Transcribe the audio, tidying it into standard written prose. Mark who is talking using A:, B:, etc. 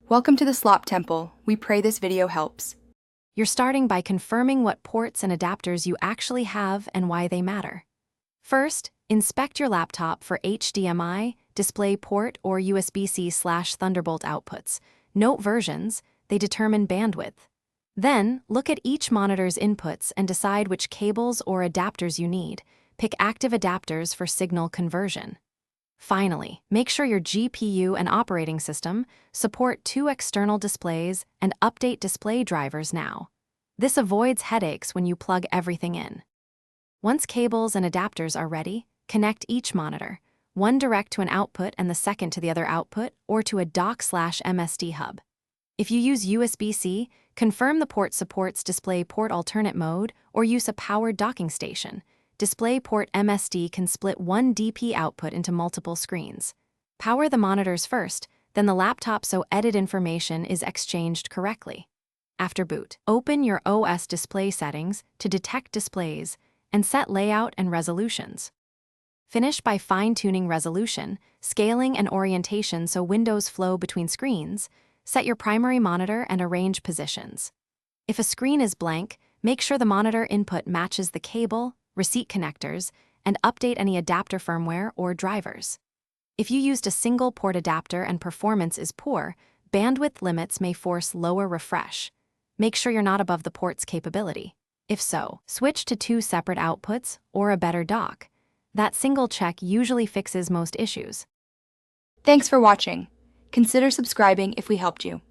A: Welcome to the Slop Temple. We pray this video helps.
B: You're starting by confirming what ports and adapters you actually have and why they matter. First, inspect your laptop for HDMI, DisplayPort, or USB-C/Thunderbolt outputs. Note versions, they determine bandwidth. Then, look at each monitor's inputs and decide which cables or adapters you need. Pick active adapters for signal conversion. Finally, make sure your GPU and operating system support 2 external displays and update display drivers now. This avoids headaches when you plug everything in. Once cables and adapters are ready, connect each monitor, one direct to an output and the second to the other output or to a dock/MSD hub. If you use USB-C, confirm the port supports DisplayPort alternate mode or use a powered docking station. DisplayPort MSD can split one DP output into multiple screens. Power the monitors first, then the laptop so edit information is exchanged correctly. After boot, open your OS display settings to detect displays and set layout and resolutions. Finish by fine-tuning resolution, scaling and orientation so windows flow between screens. Set your primary monitor and arrange positions. If a screen is blank, make sure the monitor input matches the cable, receipt connectors, and update any adapter firmware or drivers. If you used a single port adapter and performance is poor, bandwidth limits may force lower refresh. Make sure you're not above the port's capability. If so, switch to 2 separate outputs or a better dock. That single check usually fixes most issues.
A: Thanks for watching. Consider subscribing if we helped you.